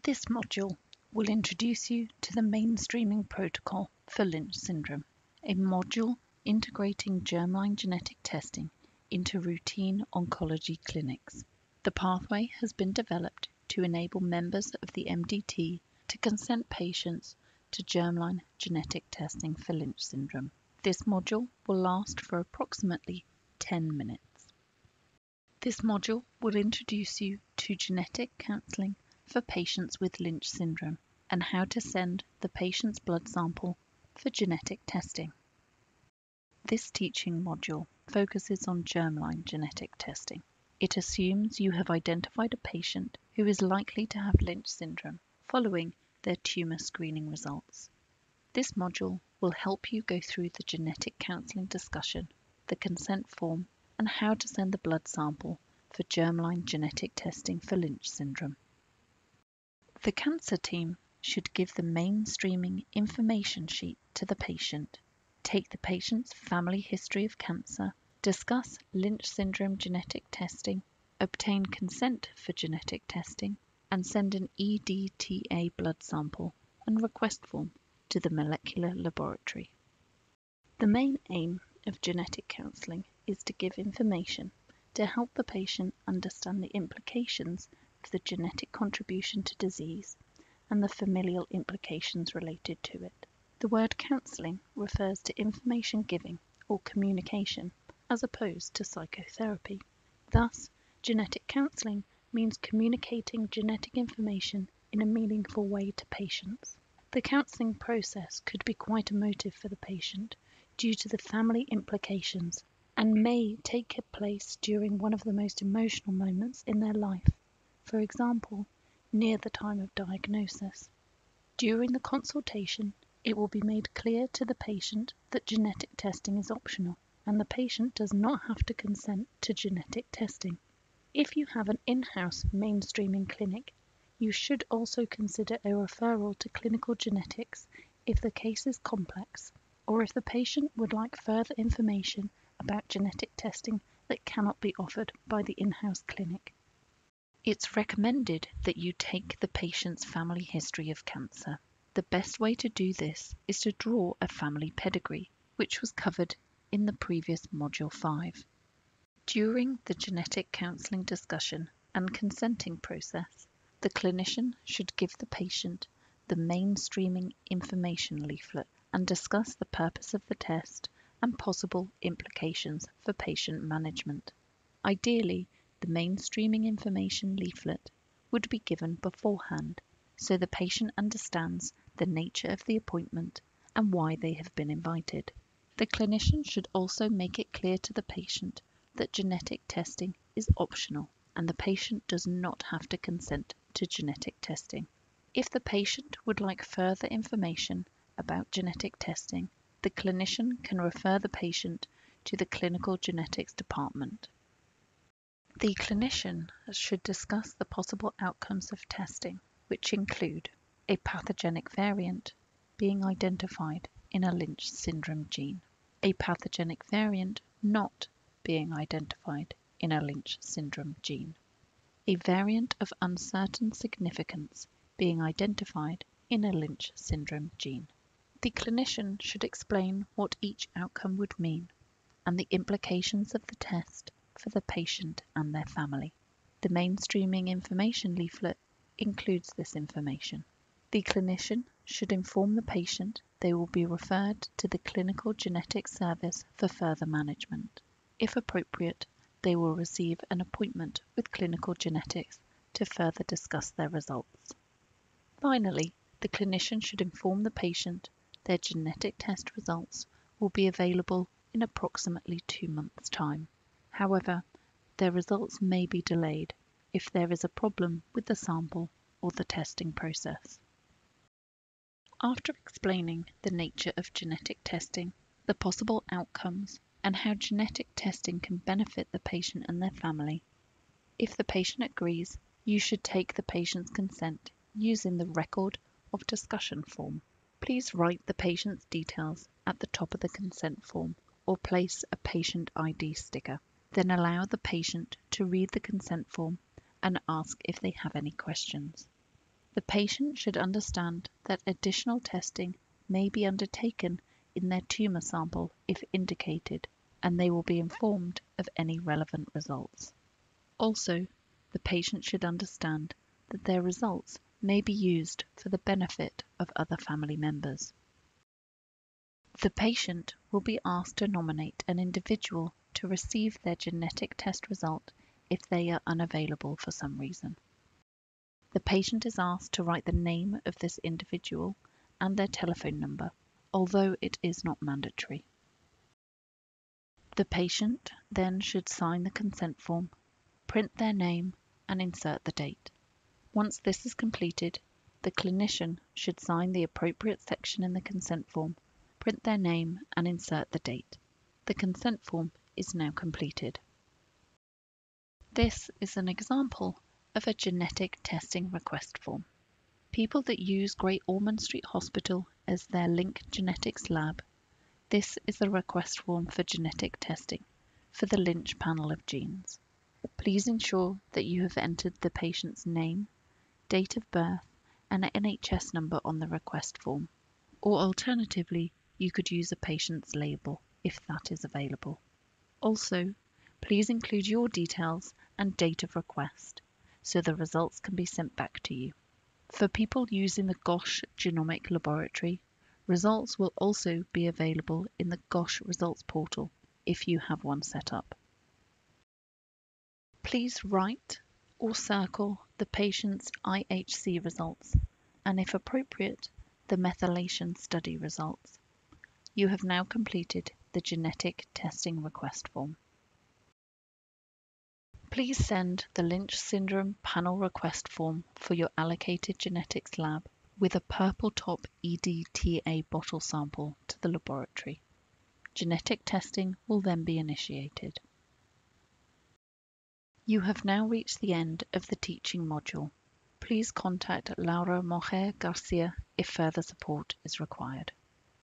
This module will introduce you to the mainstreaming protocol for Lynch syndrome, a module integrating germline genetic testing into routine oncology clinics. The pathway has been developed to enable members of the MDT to consent patients to germline genetic testing for Lynch syndrome. This module will last for approximately 10 minutes. This module will introduce you to genetic counselling for patients with Lynch syndrome and how to send the patient's blood sample for genetic testing. This teaching module focuses on germline genetic testing. It assumes you have identified a patient who is likely to have Lynch syndrome following their tumour screening results. This module will help you go through the genetic counselling discussion, the consent form, and how to send the blood sample for germline genetic testing for Lynch syndrome. The cancer team should give the mainstreaming information sheet to the patient, take the patient's family history of cancer, discuss Lynch syndrome genetic testing, obtain consent for genetic testing, and send an EDTA blood sample and request form to the molecular laboratory. The main aim of genetic counselling is to give information to help the patient understand the implications of the genetic contribution to disease and the familial implications related to it. The word counselling refers to information giving or communication as opposed to psychotherapy. Thus, genetic counselling means communicating genetic information in a meaningful way to patients. The counselling process could be quite emotive for the patient due to the family implications and may take place during one of the most emotional moments in their life, for example, near the time of diagnosis. During the consultation, it will be made clear to the patient that genetic testing is optional and the patient does not have to consent to genetic testing. If you have an in-house mainstreaming clinic, you should also consider a referral to clinical genetics if the case is complex or if the patient would like further information about genetic testing that cannot be offered by the in-house clinic. It's recommended that you take the patient's family history of cancer. The best way to do this is to draw a family pedigree, which was covered in the previous Module 5. During the genetic counselling discussion and consenting process, the clinician should give the patient the mainstreaming information leaflet and discuss the purpose of the test and possible implications for patient management. Ideally, the mainstreaming information leaflet would be given beforehand so the patient understands the nature of the appointment and why they have been invited. The clinician should also make it clear to the patient that genetic testing is optional and the patient does not have to consent to genetic testing. If the patient would like further information about genetic testing, the clinician can refer the patient to the clinical genetics department. The clinician should discuss the possible outcomes of testing, which include a pathogenic variant being identified in a Lynch syndrome gene, a pathogenic variant not being identified in a Lynch syndrome gene, a variant of uncertain significance being identified in a Lynch syndrome gene. The clinician should explain what each outcome would mean and the implications of the test for the patient and their family. The mainstreaming information leaflet includes this information. The clinician should inform the patient they will be referred to the clinical genetics service for further management. If appropriate, they will receive an appointment with clinical genetics to further discuss their results. Finally, the clinician should inform the patient their genetic test results will be available in approximately 2 months' time. However, their results may be delayed if there is a problem with the sample or the testing process. After explaining the nature of genetic testing, the possible outcomes, and how genetic testing can benefit the patient and their family, if the patient agrees, you should take the patient's consent using the record of discussion form. Please write the patient's details at the top of the consent form or place a patient ID sticker. Then allow the patient to read the consent form and ask if they have any questions. The patient should understand that additional testing may be undertaken in their tumour sample if indicated, and they will be informed of any relevant results. Also, the patient should understand that their results may be used for the benefit of other family members. The patient will be asked to nominate an individual to receive their genetic test result if they are unavailable for some reason. The patient is asked to write the name of this individual and their telephone number, although it is not mandatory. The patient then should sign the consent form, print their name, and insert the date. Once this is completed, the clinician should sign the appropriate section in the consent form, print their name, and insert the date. The consent form is now completed. This is an example of a genetic testing request form. People that use Great Ormond Street Hospital as their link genetics lab, this is the request form for genetic testing for the Lynch panel of genes. Please ensure that you have entered the patient's name, date of birth, and an NHS number on the request form, or alternatively, you could use a patient's label if that is available. Also, please include your details and date of request so the results can be sent back to you. For people using the GOSH Genomic Laboratory, results will also be available in the GOSH Results portal if you have one set up. Please write or circle the patient's IHC results and, if appropriate, the methylation study results. You have now completed the genetic testing request form. Please send the Lynch syndrome panel request form for your allocated genetics lab with a purple top EDTA bottle sample to the laboratory. Genetic testing will then be initiated. You have now reached the end of the teaching module. Please contact Laura Mojer Garcia if further support is required.